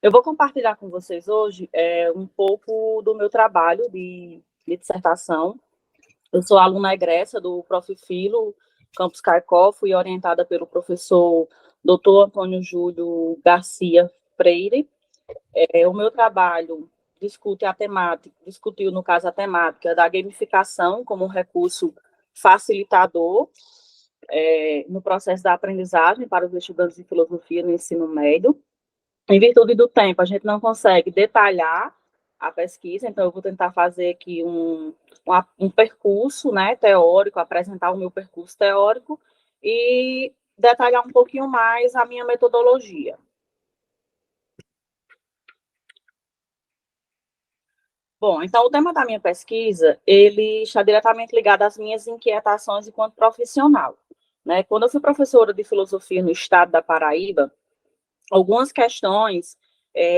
Eu vou compartilhar com vocês hoje um pouco do meu trabalho de dissertação. Eu sou aluna egressa do Prof. Filo, Campus Carcó, fui orientada pelo professor Dr. Antônio Júlio Garcia Freire. O meu trabalho discutiu, no caso, a temática da gamificação como um recurso facilitador no processo da aprendizagem para os estudantes de filosofia no ensino médio. Em virtude do tempo, a gente não consegue detalhar a pesquisa, então eu vou tentar fazer aqui um percurso, né, teórico, apresentar o meu percurso teórico e detalhar um pouquinho mais a minha metodologia. Bom, então o tema da minha pesquisa, ele está diretamente ligado às minhas inquietações enquanto profissional, né? Quando eu fui professora de filosofia no estado da Paraíba, algumas questões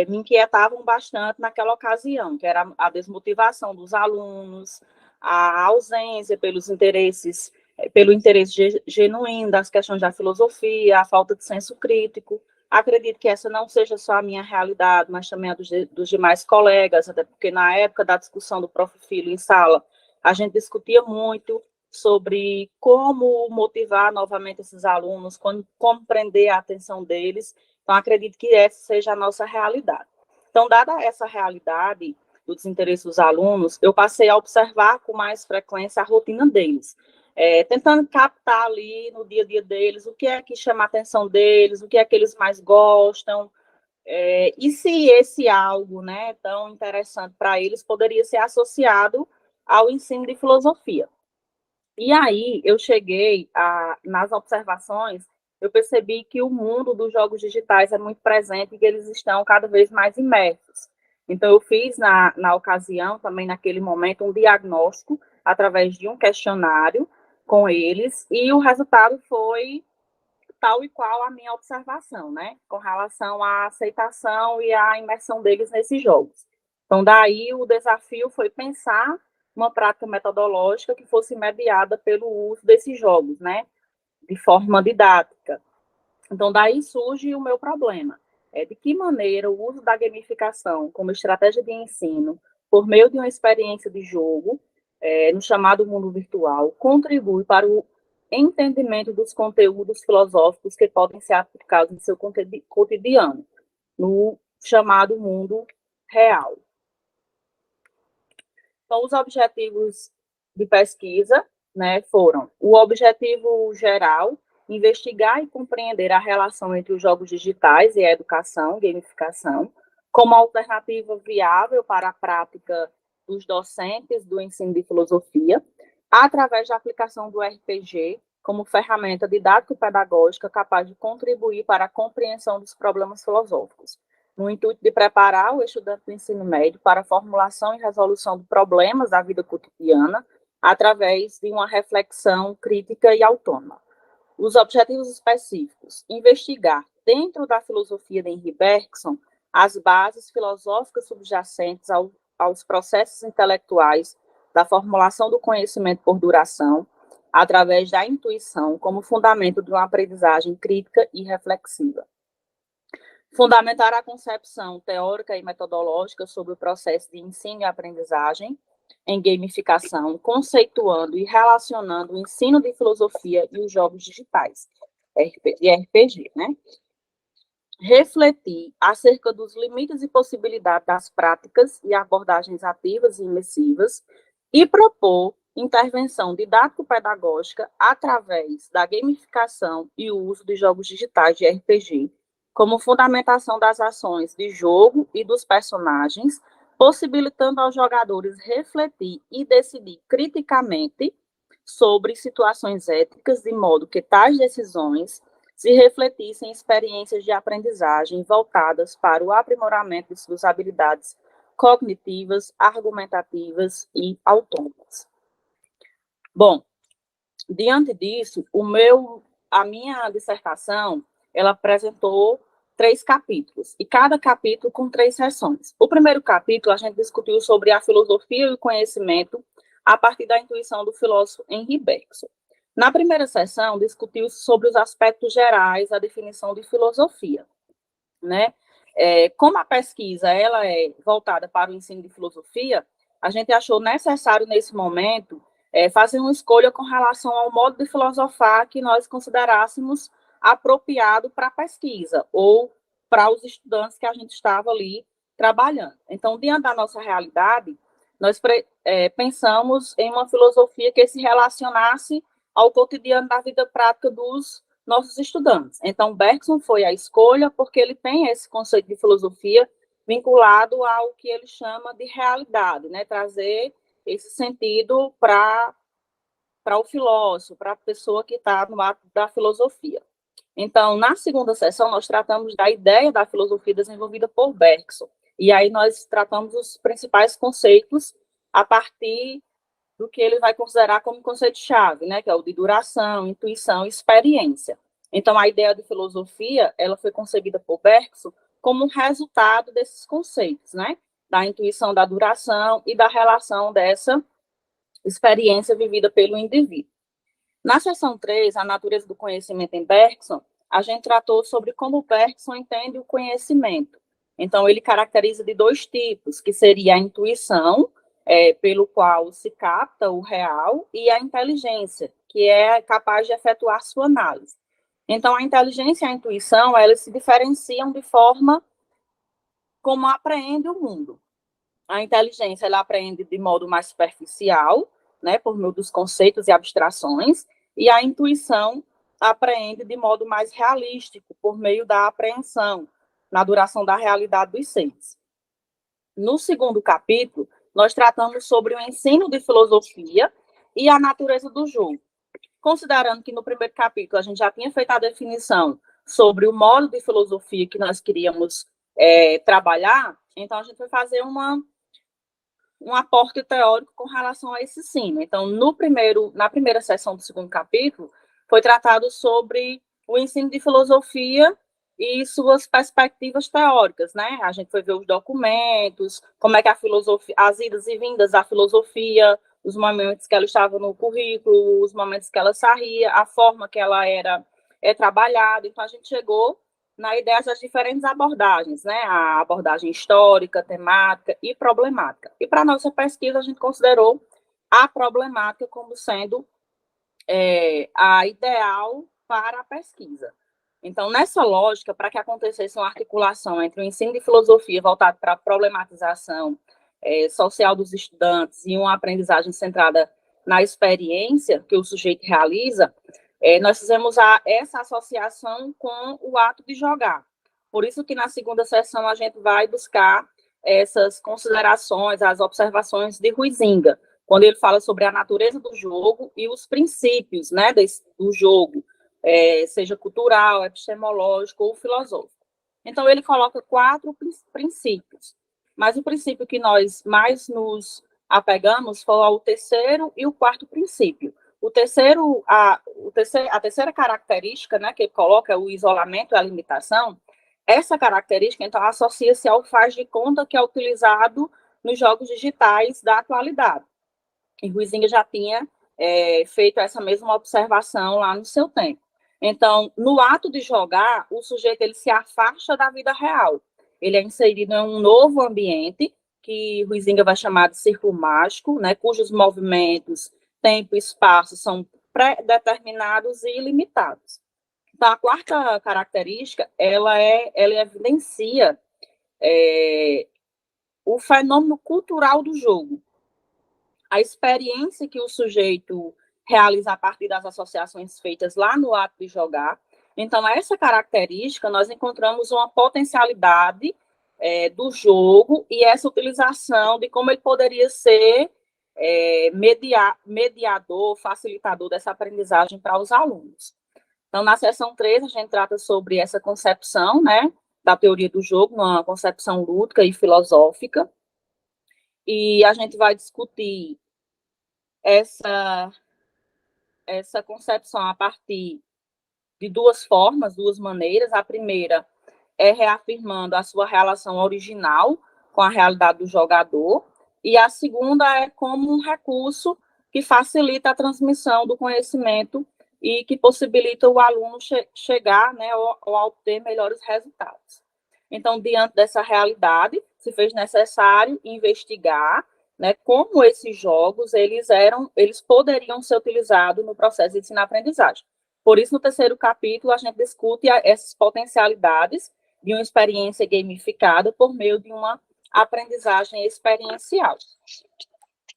me inquietavam bastante naquela ocasião, que era a desmotivação dos alunos, a ausência pelo interesse genuíno das questões da filosofia, a falta de senso crítico. Acredito que essa não seja só a minha realidade, mas também a dos demais colegas, até porque na época da discussão do Prof. Filho em sala, a gente discutia muito sobre como motivar novamente esses alunos, como prender a atenção deles. Então, acredito que essa seja a nossa realidade. Então, dada essa realidade do desinteresse dos alunos, eu passei a observar com mais frequência a rotina deles, tentando captar ali no dia a dia deles o que é que chama a atenção deles, o que é que eles mais gostam, e se esse algo, né, tão interessante para eles poderia ser associado ao ensino de filosofia. E aí eu nas observações, eu percebi que o mundo dos jogos digitais é muito presente e que eles estão cada vez mais imersos. Então, eu fiz na ocasião, também naquele momento, um diagnóstico através de um questionário com eles, e o resultado foi tal e qual a minha observação, né, com relação à aceitação e à imersão deles nesses jogos. Então, daí o desafio foi pensar uma prática metodológica que fosse mediada pelo uso desses jogos, né, de forma didática. Então, daí surge o meu problema. De que maneira o uso da gamificação como estratégia de ensino, por meio de uma experiência de jogo, no chamado mundo virtual, contribui para o entendimento dos conteúdos filosóficos que podem ser aplicados no seu cotidiano, no chamado mundo real. Então, os objetivos de pesquisa, né, foram o objetivo geral, investigar e compreender a relação entre os jogos digitais e a educação, gamificação, como alternativa viável para a prática dos docentes do ensino de filosofia, através da aplicação do RPG como ferramenta didático-pedagógica capaz de contribuir para a compreensão dos problemas filosóficos, no intuito de preparar o estudante do ensino médio para a formulação e resolução de problemas da vida cotidiana através de uma reflexão crítica e autônoma. Os objetivos específicos: investigar, dentro da filosofia de Henri Bergson, as bases filosóficas subjacentes aos processos intelectuais da formulação do conhecimento por duração, através da intuição como fundamento de uma aprendizagem crítica e reflexiva. Fundamentar a concepção teórica e metodológica sobre o processo de ensino e aprendizagem em gamificação, conceituando e relacionando o ensino de filosofia e os jogos digitais, de RPG, né? Refletir acerca dos limites e possibilidades das práticas e abordagens ativas e imersivas e propor intervenção didático-pedagógica através da gamificação e o uso de jogos digitais de RPG, como fundamentação das ações de jogo e dos personagens, possibilitando aos jogadores refletir e decidir criticamente sobre situações éticas, de modo que tais decisões se refletissem em experiências de aprendizagem voltadas para o aprimoramento de suas habilidades cognitivas, argumentativas e autônomas. Bom, diante disso, a minha dissertação, ela apresentou 3 capítulos, e cada capítulo com 3 sessões. O primeiro capítulo, a gente discutiu sobre a filosofia e o conhecimento a partir da intuição do filósofo Henri Bergson. Na primeira sessão, discutiu sobre os aspectos gerais da definição de filosofia, né? como a pesquisa ela é voltada para o ensino de filosofia, a gente achou necessário, nesse momento, fazer uma escolha com relação ao modo de filosofar que nós considerássemos apropriado para a pesquisa, ou para os estudantes que a gente estava ali trabalhando. Então, diante da nossa realidade, nós pensamos em uma filosofia que se relacionasse ao cotidiano da vida prática dos nossos estudantes. Então, Bergson foi a escolha porque ele tem esse conceito de filosofia vinculado ao que ele chama de realidade, né? Trazer esse sentido para o filósofo, para a pessoa que está no ato da filosofia. Então, na segunda sessão, nós tratamos da ideia da filosofia desenvolvida por Bergson. E aí nós tratamos os principais conceitos a partir do que ele vai considerar como conceito-chave, né, que é o de duração, intuição e experiência. Então, a ideia de filosofia, ela foi concebida por Bergson como um resultado desses conceitos, né, da intuição, da duração e da relação dessa experiência vivida pelo indivíduo. Na seção 3, a natureza do conhecimento em Bergson, a gente tratou sobre como Bergson entende o conhecimento. Então, ele caracteriza de dois tipos, que seria a intuição, pelo qual se capta o real, e a inteligência, que é capaz de efetuar sua análise. Então, a inteligência e a intuição, elas se diferenciam de forma como apreende o mundo. A inteligência, ela aprende de modo mais superficial, né, por meio dos conceitos e abstrações, e a intuição apreende de modo mais realístico, por meio da apreensão, na duração da realidade dos seres. No segundo capítulo, nós tratamos sobre o ensino de filosofia e a natureza do jogo. Considerando que no primeiro capítulo a gente já tinha feito a definição sobre o modo de filosofia que nós queríamos trabalhar, então a gente vai fazer um aporte teórico com relação a esse ensino. Então, na primeira sessão do segundo capítulo, foi tratado sobre o ensino de filosofia e suas perspectivas teóricas, né? A gente foi ver os documentos, como é que a filosofia, as idas e vindas da filosofia, os momentos que ela estava no currículo, os momentos que ela saía, a forma que ela era trabalhada. Então, a gente chegou na ideia das diferentes abordagens, né? A abordagem histórica, temática e problemática. E para a nossa pesquisa, a gente considerou a problemática como sendo a ideal para a pesquisa. Então, nessa lógica, para que acontecesse uma articulação entre o ensino de filosofia voltado para a problematização social dos estudantes e uma aprendizagem centrada na experiência que o sujeito realiza, nós fizemos essa associação com o ato de jogar. Por isso que na segunda sessão a gente vai buscar essas considerações, as observações de Huizinga, quando ele fala sobre a natureza do jogo e os princípios, né, do jogo, seja cultural, epistemológico ou filosófico. Então, ele coloca 4 princípios, mas o princípio que nós mais nos apegamos foi ao terceiro e o quarto princípio. A terceira característica, né, que ele coloca é o isolamento e a limitação. Essa característica, então, associa-se ao faz de conta que é utilizado nos jogos digitais da atualidade. E Huizinga já tinha feito essa mesma observação lá no seu tempo. Então, no ato de jogar, o sujeito ele se afasta da vida real. Ele é inserido em um novo ambiente, que Huizinga vai chamar de círculo mágico, né, cujos movimentos, tempo e espaço são pré-determinados e limitados. Então, a quarta característica, ela evidencia o fenômeno cultural do jogo. A experiência que o sujeito realiza a partir das associações feitas lá no ato de jogar. Então, essa característica, nós encontramos uma potencialidade do jogo e essa utilização de como ele poderia ser mediador, facilitador dessa aprendizagem para os alunos. Então, na seção 3, a gente trata sobre essa concepção, né, da teoria do jogo, uma concepção lúdica e filosófica, e a gente vai discutir essa concepção a partir de duas formas, duas maneiras. A primeira é reafirmando a sua relação original com a realidade do jogador, e a segunda é como um recurso que facilita a transmissão do conhecimento e que possibilita o aluno chegar, né, ou obter melhores resultados. Então, diante dessa realidade, se fez necessário investigar, né, como esses jogos eles poderiam ser utilizados no processo de ensino-aprendizagem. Por isso, no terceiro capítulo, a gente discute essas potencialidades de uma experiência gamificada por meio de uma aprendizagem experiencial.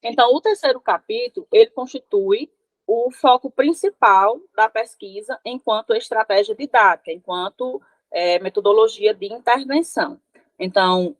Então, o terceiro capítulo, ele constitui o foco principal da pesquisa enquanto estratégia didática, enquanto metodologia de intervenção. Então,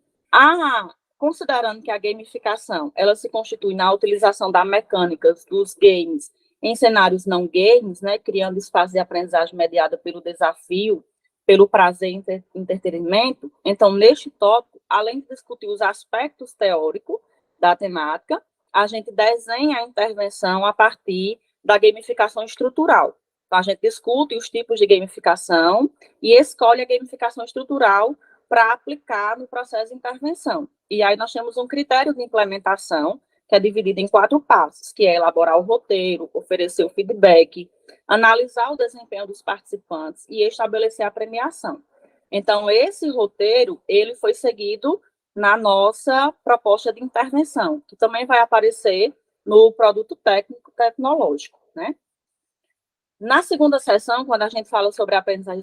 considerando que a gamificação ela se constitui na utilização da mecânica dos games em cenários não games, né, criando espaço de aprendizagem mediada pelo desafio, pelo prazer e entretenimento. Então, neste tópico, além de discutir os aspectos teóricos da temática, a gente desenha a intervenção a partir da gamificação estrutural. Então, a gente discute os tipos de gamificação e escolhe a gamificação estrutural para aplicar no processo de intervenção. E aí nós temos um critério de implementação, que é dividido em 4 passos, que é elaborar o roteiro, oferecer o feedback, analisar o desempenho dos participantes e estabelecer a premiação. Então, esse roteiro, ele foi seguido na nossa proposta de intervenção, que também vai aparecer no produto técnico tecnológico, né? Na segunda sessão, quando a gente fala sobre a aprendizagem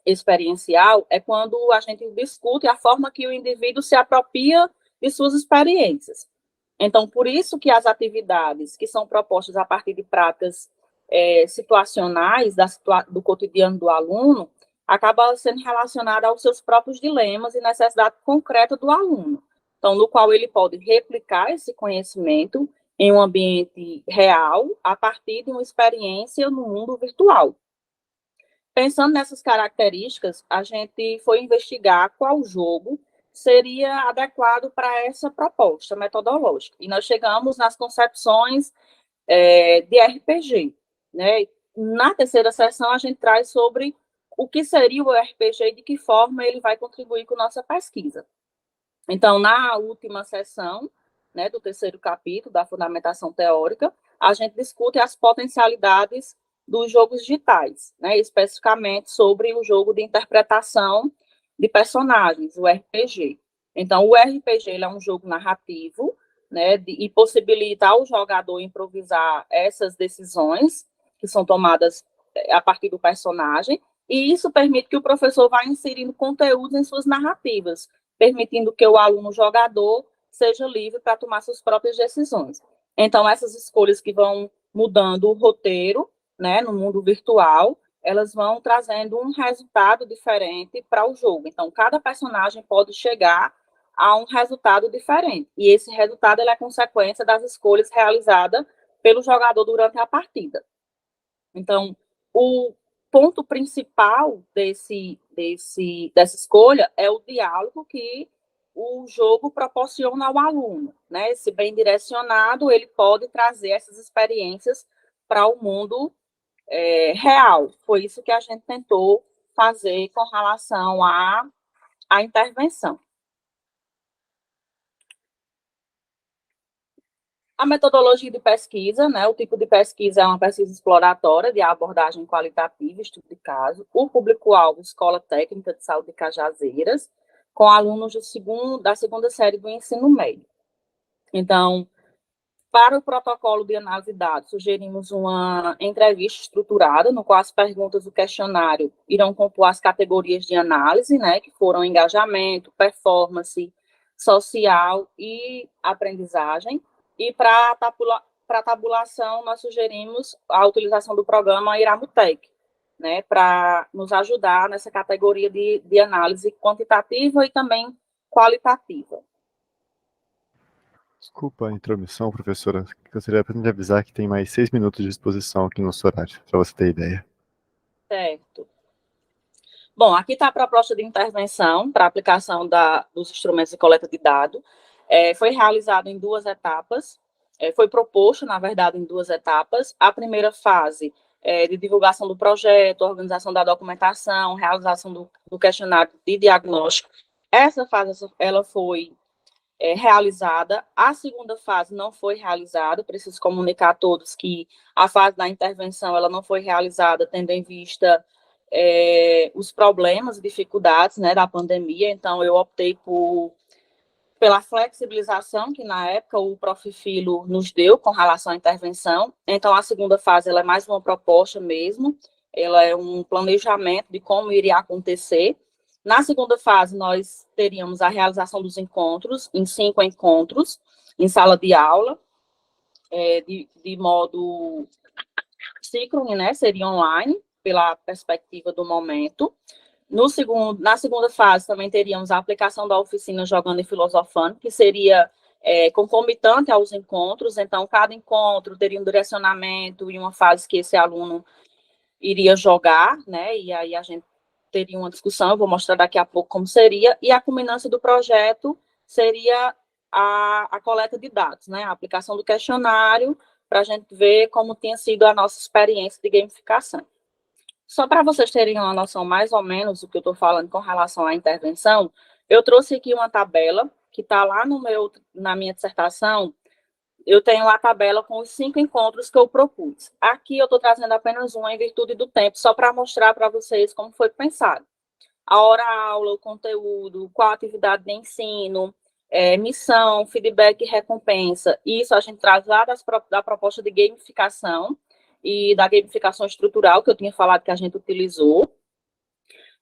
experiencial, é quando a gente discute a forma que o indivíduo se apropria de suas experiências. Então, por isso que as atividades que são propostas a partir de práticas situacionais do cotidiano do aluno, acaba sendo relacionada aos seus próprios dilemas e necessidade concreta do aluno. Então, no qual ele pode replicar esse conhecimento em um ambiente real, a partir de uma experiência no mundo virtual. Pensando nessas características, a gente foi investigar qual jogo seria adequado para essa proposta metodológica. E nós chegamos nas concepções de RPG, né? Na terceira sessão, a gente traz sobre o que seria o RPG e de que forma ele vai contribuir com nossa pesquisa. Então, na última sessão, né, do terceiro capítulo da fundamentação teórica, a gente discute as potencialidades dos jogos digitais, né, especificamente sobre o jogo de interpretação de personagens, o RPG. Então, o RPG ele é um jogo narrativo, né, e possibilita ao jogador improvisar essas decisões que são tomadas a partir do personagem, e isso permite que o professor vá inserindo conteúdos em suas narrativas, permitindo que o aluno jogador seja livre para tomar suas próprias decisões. Então, essas escolhas que vão mudando o roteiro, né, no mundo virtual, elas vão trazendo um resultado diferente para o jogo. Então, cada personagem pode chegar a um resultado diferente. E esse resultado é consequência das escolhas realizadas pelo jogador durante a partida. Então, o ponto principal dessa escolha é o diálogo que o jogo proporciona ao aluno, né? Se bem direcionado, ele pode trazer essas experiências para o mundo real. Foi isso que a gente tentou fazer com relação à intervenção. A metodologia de pesquisa, né? O tipo de pesquisa é uma pesquisa exploratória de abordagem qualitativa, estudo de caso. O público-alvo, Escola Técnica de Saúde de Cajazeiras, com alunos da segunda série do ensino médio. Então, para o protocolo de análise de dados, sugerimos uma entrevista estruturada, no qual as perguntas do questionário irão compor as categorias de análise, né, que foram engajamento, performance, social e aprendizagem. E para a tabulação, nós sugerimos a utilização do programa Iramutec, né, para nos ajudar nessa categoria de análise quantitativa e também qualitativa. Desculpa a intromissão, professora. Gostaria apenas de avisar que tem mais 6 minutos de exposição aqui no nosso horário, para você ter ideia. Certo. Bom, aqui está a proposta de intervenção para aplicação dos instrumentos de coleta de dados. Foi realizado em 2 etapas. Foi proposto, na verdade, em 2 etapas. A primeira fase de divulgação do projeto, organização da documentação, realização do questionário de diagnóstico. Essa fase ela foi realizada. A segunda fase não foi realizada. Preciso comunicar a todos que a fase da intervenção ela não foi realizada, tendo em vista os problemas e dificuldades, né, da pandemia. Então, eu optei pela flexibilização que, na época, o Prof. Filo nos deu com relação à intervenção. Então, a segunda fase ela é mais uma proposta mesmo, ela é um planejamento de como iria acontecer. Na segunda fase, nós teríamos a realização dos encontros, em 5 encontros, em sala de aula, de modo síncrono, né, seria online, pela perspectiva do momento. Na segunda fase, também teríamos a aplicação da oficina Jogando e Filosofando, que seria concomitante aos encontros. Então, cada encontro teria um direcionamento e uma fase que esse aluno iria jogar, né? E aí a gente teria uma discussão, eu vou mostrar daqui a pouco como seria, e a culminância do projeto seria a coleta de dados, né? A aplicação do questionário, para a gente ver como tinha sido a nossa experiência de gamificação. Só para vocês terem uma noção mais ou menos do que eu estou falando com relação à intervenção, eu trouxe aqui uma tabela que está lá na minha dissertação. Eu tenho a tabela com os 5 encontros que eu propus. Aqui eu estou trazendo apenas um em virtude do tempo, só para mostrar para vocês como foi pensado. A hora-aula, o conteúdo, qual a atividade de ensino, missão, feedback e recompensa. Isso a gente traz lá da proposta de gamificação e da gamificação estrutural, que eu tinha falado que a gente utilizou.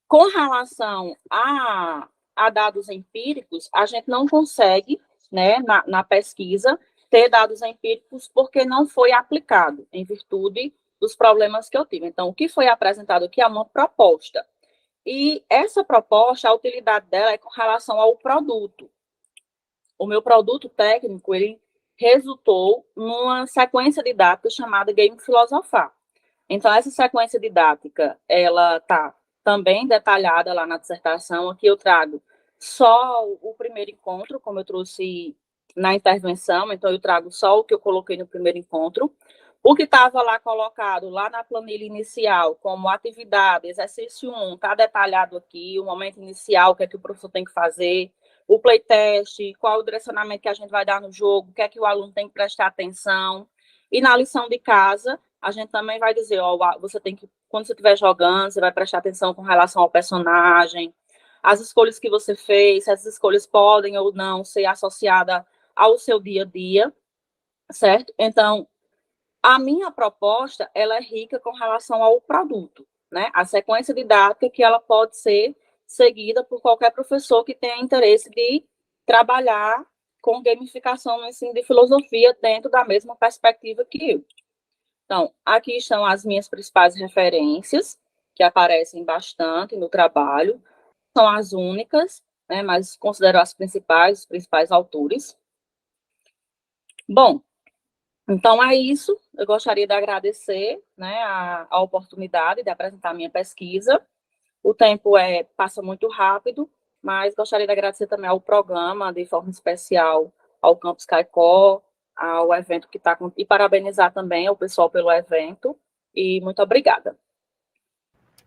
Com relação a dados empíricos, a gente não consegue, né, na pesquisa, ter dados empíricos porque não foi aplicado, em virtude dos problemas que eu tive. Então, o que foi apresentado aqui é uma proposta. E essa proposta, a utilidade dela é com relação ao produto. O meu produto técnico, ele resultou numa sequência didática chamada Game Filosofar. Então, essa sequência didática, ela está também detalhada lá na dissertação. Aqui eu trago só o primeiro encontro, como eu trouxe na intervenção, então eu trago só o que eu coloquei no primeiro encontro. O que estava lá colocado, lá na planilha inicial, como atividade, exercício 1, está detalhado aqui, o momento inicial, o que é que o professor tem que fazer, o playtest, qual o direcionamento que a gente vai dar no jogo, o que é que o aluno tem que prestar atenção. E na lição de casa, a gente também vai dizer, você tem que, quando você estiver jogando, você vai prestar atenção com relação ao personagem, as escolhas que você fez, se essas escolhas podem ou não ser associadas ao seu dia a dia, certo? Então, a minha proposta, ela é rica com relação ao produto, né? A sequência didática que ela pode ser seguida por qualquer professor que tenha interesse de trabalhar com gamificação no ensino de filosofia dentro da mesma perspectiva que eu. Então, aqui estão as minhas principais referências, que aparecem bastante no trabalho. São as únicas, né, mas considero as principais, os principais autores. Bom, então é isso. Eu gostaria de agradecer, né, a oportunidade de apresentar a minha pesquisa. O tempo passa muito rápido, mas gostaria de agradecer também ao programa, de forma especial, ao Campus Caicó, ao evento que está e parabenizar também ao pessoal pelo evento, e muito obrigada.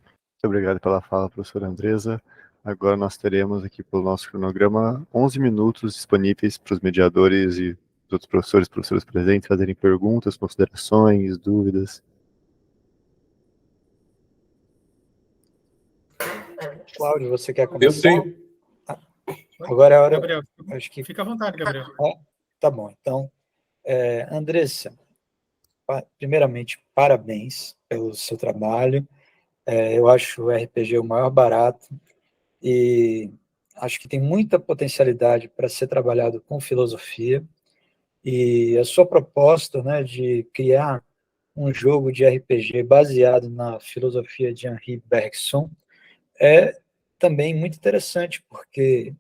Muito obrigado pela fala, professora Andresa. Agora nós teremos aqui pelo nosso cronograma 11 minutos disponíveis para os mediadores e os outros professores e professoras presentes fazerem perguntas, considerações, dúvidas. Cláudio, você quer começar? Eu tenho. Agora é a hora. Gabriel, Acho que... fica à vontade, Gabriel. Tá bom, então, Andressa, primeiramente, parabéns pelo seu trabalho. Eu acho o RPG o maior barato e acho que tem muita potencialidade para ser trabalhado com filosofia. E a sua proposta, né, de criar um jogo de RPG baseado na filosofia de Henri Bergson é também muito interessante, porque,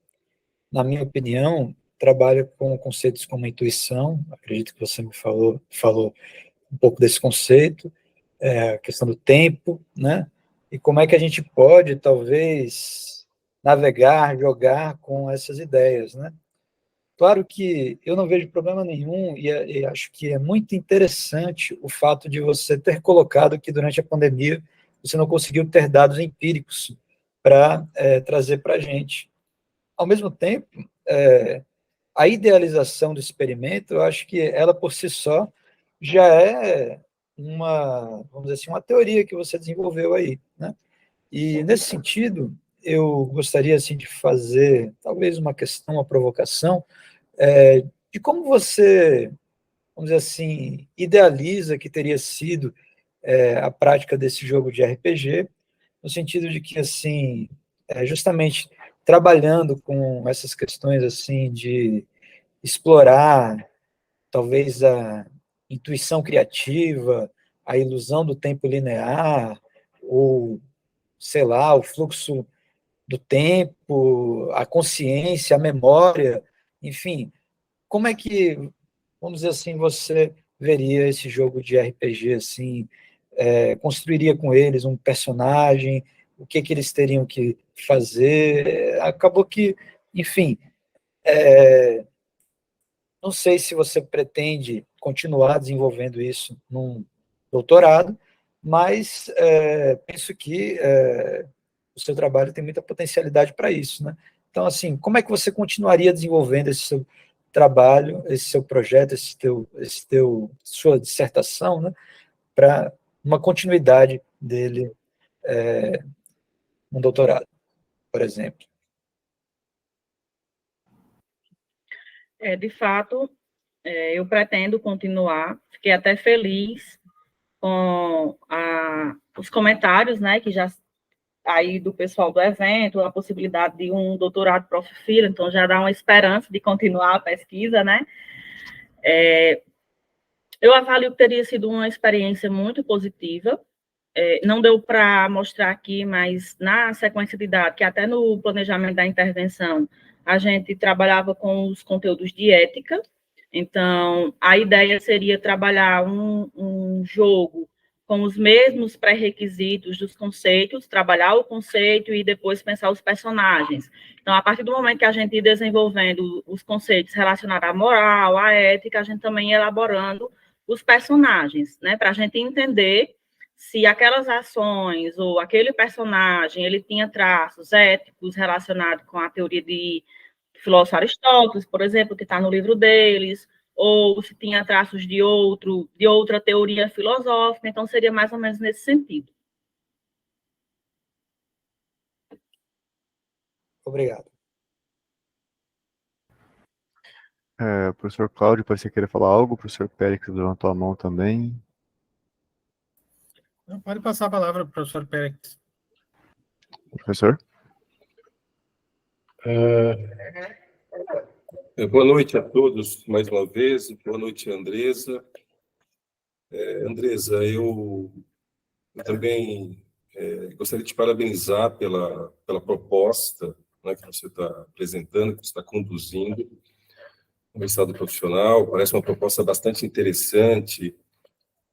na minha opinião, trabalha com conceitos como intuição. Acredito que você me falou um pouco desse conceito, a questão do tempo, né? E como é que a gente pode, talvez, navegar, jogar com essas ideias, né? Claro que eu não vejo problema nenhum e acho que é muito interessante o fato de você ter colocado que durante a pandemia você não conseguiu ter dados empíricos para trazer para a gente. Ao mesmo tempo, a idealização do experimento, eu acho que ela por si só já é vamos dizer assim, uma teoria que você desenvolveu aí, né? E, nesse sentido, eu gostaria assim, de fazer, talvez, uma questão, uma provocação, de como você, vamos dizer assim, idealiza que teria sido a prática desse jogo de RPG, no sentido de que, assim, justamente trabalhando com essas questões assim de explorar talvez a intuição criativa, a ilusão do tempo linear, ou, sei lá, o fluxo do tempo, a consciência, a memória, enfim, como é que, vamos dizer assim, você veria esse jogo de RPG assim, construiria com eles um personagem, o que que eles teriam que fazer? Acabou que, enfim, não sei se você pretende continuar desenvolvendo isso num doutorado, mas penso que o seu trabalho tem muita potencialidade para isso, né? Então, assim, como é que você continuaria desenvolvendo esse seu trabalho, esse seu projeto, sua dissertação, né, para uma continuidade dele no doutorado, por exemplo? De fato, eu pretendo continuar. Fiquei até feliz com os comentários, né, que já aí do pessoal do evento, a possibilidade de um doutorado prof. Filho, então já dá uma esperança de continuar a pesquisa, né? Eu avalio que teria sido uma experiência muito positiva. Não deu para mostrar aqui, mas na sequência de dados, que até no planejamento da intervenção, a gente trabalhava com os conteúdos de ética. Então, a ideia seria trabalhar um jogo com os mesmos pré-requisitos dos conceitos, trabalhar o conceito e depois pensar os personagens. Então, a partir do momento que a gente ia desenvolvendo os conceitos relacionados à moral, à ética, a gente também ia elaborando os personagens, né, para a gente entender se aquelas ações ou aquele personagem ele tinha traços éticos relacionados com a teoria de filósofo Aristóteles, por exemplo, que está no livro deles, ou se tinha traços de outra teoria filosófica, então seria mais ou menos nesse sentido. Obrigado. Professor Cláudio, parece que queria falar algo. Professor Pérez levantou a mão também. Não, pode passar a palavra para o professor Pérez. Professor? Boa noite a todos, mais uma vez. Boa noite, Andresa. Andresa, eu também gostaria de te parabenizar pela proposta, né, que você está apresentando, que você está conduzindo no estado profissional. Parece uma proposta bastante interessante.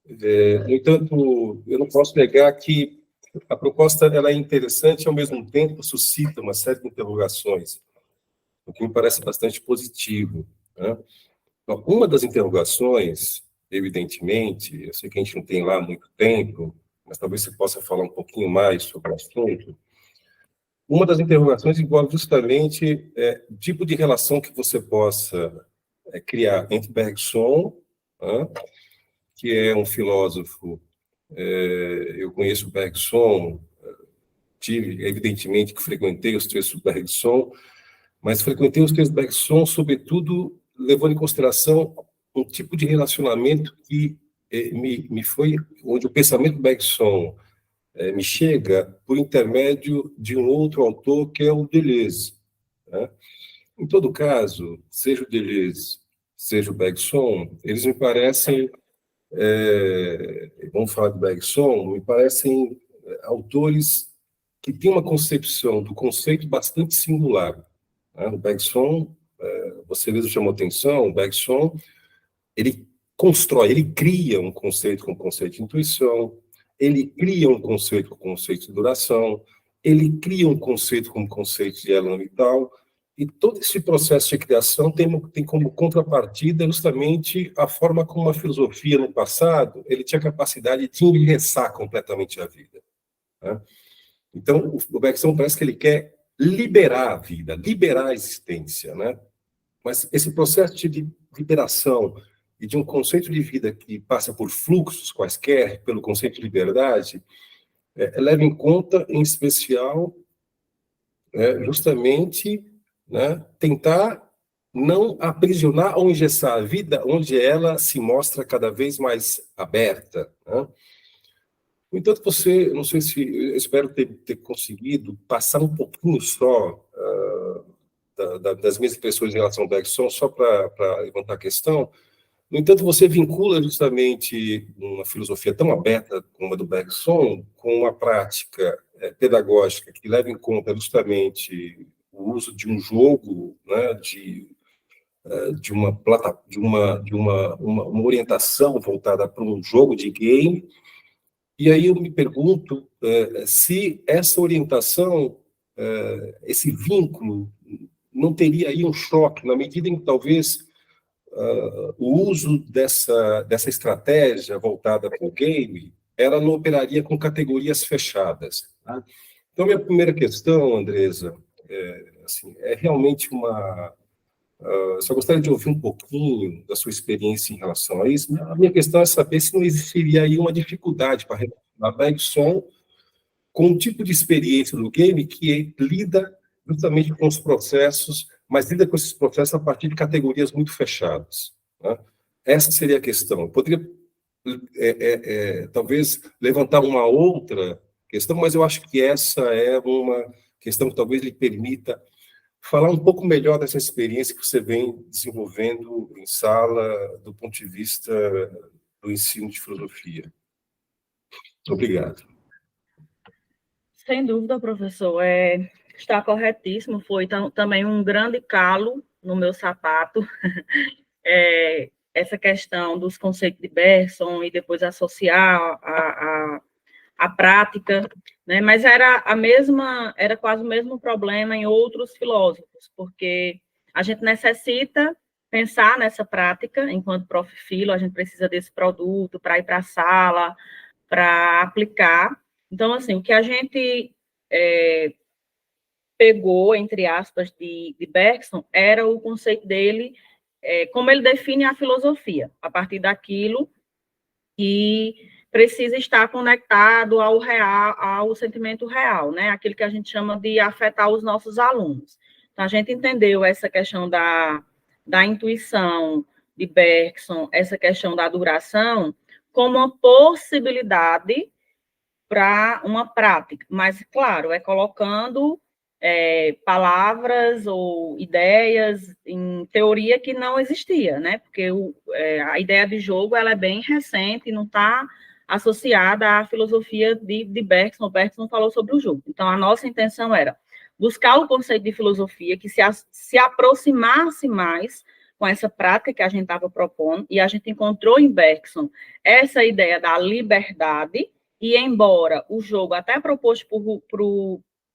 No entanto, eu não posso negar que a proposta ela é interessante e, ao mesmo tempo, suscita uma série de interrogações, o que me parece bastante positivo, né? Então, uma das interrogações, evidentemente, eu sei que a gente não tem lá muito tempo, mas talvez você possa falar um pouquinho mais sobre o assunto. Uma das interrogações envolve justamente o tipo de relação que você possa criar entre Bergson, né, que é um filósofo, eu conheço Bergson, tive, evidentemente, que frequentei os textos do Bergson, mas frequentei os textos do Bergson, sobretudo, levando em consideração um tipo de relacionamento que me foi, onde o pensamento do Bergson me chega por intermédio de um outro autor, que é o Deleuze, né? Em todo caso, seja o Deleuze, seja o Bergson, eles me parecem, vamos falar de Bergson, me parecem autores que têm uma concepção do conceito bastante singular, né? O Bergson, você mesmo chamou atenção, o Bergson, ele constrói, ele cria um conceito com o conceito de intuição, ele cria um conceito com o conceito de duração, ele cria um conceito com o conceito de elan vital, e todo esse processo de criação tem como contrapartida justamente a forma como a filosofia no passado, ele tinha capacidade de enriquecer completamente a vida, né? Então, o Bergson parece que ele quer liberar a vida, liberar a existência, né? Mas esse processo de liberação e de um conceito de vida que passa por fluxos quaisquer, pelo conceito de liberdade, leva em conta, em especial, justamente, né, tentar não aprisionar ou engessar a vida onde ela se mostra cada vez mais aberta, né? No entanto, você, não sei se, eu espero ter conseguido passar um pouquinho só das minhas impressões em relação ao Bergson, só para levantar a questão. No entanto, você vincula justamente uma filosofia tão aberta como a do Bergson com uma prática pedagógica que leva em conta justamente o uso de um jogo, né, de uma orientação voltada para um jogo de game. E aí eu me pergunto se essa orientação, esse vínculo, não teria aí um choque, na medida em que talvez o uso dessa estratégia voltada para o game, ela não operaria com categorias fechadas. Tá? Então, minha primeira questão, Andresa, é realmente uma... só gostaria de ouvir um pouquinho da sua experiência em relação a isso. A minha questão é saber se não existiria aí uma dificuldade para relacionar Bergson com um tipo de experiência no game que lida justamente com os processos, mas lida com esses processos a partir de categorias muito fechadas. Né? Essa seria a questão. Eu poderia, talvez, levantar uma outra questão, mas eu acho que essa é uma questão que talvez lhe permita falar um pouco melhor dessa experiência que você vem desenvolvendo em sala do ponto de vista do ensino de filosofia. Muito obrigado. Sem dúvida, professor. Está corretíssimo. Foi também um grande calo no meu sapato. Essa questão dos conceitos de Bergson e depois associar a prática, né? Mas era quase o mesmo problema em outros filósofos, porque a gente necessita pensar nessa prática enquanto prof. Filo, a gente precisa desse produto para ir para a sala, para aplicar. Então, assim, o que a gente pegou, entre aspas, de Bergson, era o conceito dele, como ele define a filosofia, a partir daquilo que precisa estar conectado ao real, ao sentimento real, né? Aquilo que a gente chama de afetar os nossos alunos. Então, a gente entendeu essa questão da intuição de Bergson, essa questão da duração, como uma possibilidade para uma prática, mas, claro, colocando palavras ou ideias em teoria que não existia, né? Porque a ideia de jogo ela é bem recente e não está associada à filosofia de Bergson. O Bergson falou sobre o jogo. Então, a nossa intenção era buscar o conceito de filosofia que se aproximasse mais com essa prática que a gente estava propondo, e a gente encontrou em Bergson essa ideia da liberdade, e embora o jogo, até proposto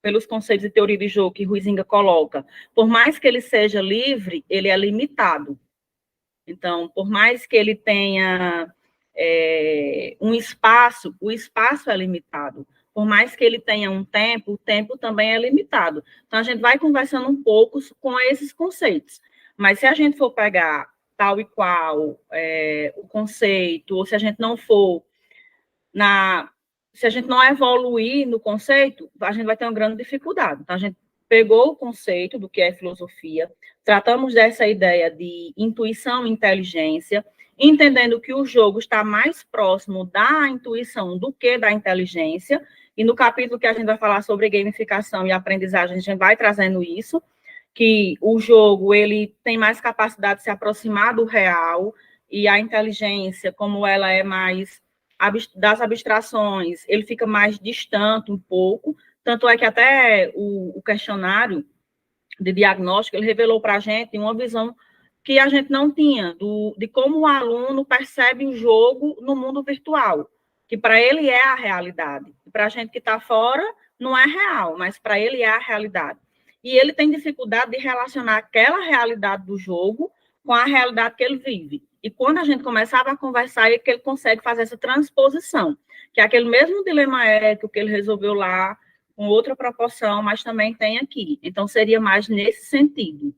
pelos conceitos de teoria de jogo que Huizinga coloca, por mais que ele seja livre, ele é limitado. Então, por mais que ele tenha um espaço, o espaço é limitado. Por mais que ele tenha um tempo, o tempo também é limitado. Então, a gente vai conversando um pouco com esses conceitos. Mas se a gente for pegar tal e qual o conceito, ou se a gente não for se a gente não evoluir no conceito, a gente vai ter uma grande dificuldade. Então, a gente pegou o conceito do que é filosofia, tratamos dessa ideia de intuição e inteligência, entendendo que o jogo está mais próximo da intuição do que da inteligência, e no capítulo que a gente vai falar sobre gamificação e aprendizagem, a gente vai trazendo isso, que o jogo ele tem mais capacidade de se aproximar do real, e a inteligência, como ela é mais das abstrações, ele fica mais distante um pouco, tanto é que até o questionário de diagnóstico, ele revelou para a gente uma visão que a gente não tinha, de como o aluno percebe o jogo no mundo virtual, que para ele é a realidade, para a gente que está fora, não é real, mas para ele é a realidade. E ele tem dificuldade de relacionar aquela realidade do jogo com a realidade que ele vive. E quando a gente começava a conversar, é que ele consegue fazer essa transposição, que é aquele mesmo dilema ético que ele resolveu lá, com outra proporção, mas também tem aqui. Então, seria mais nesse sentido.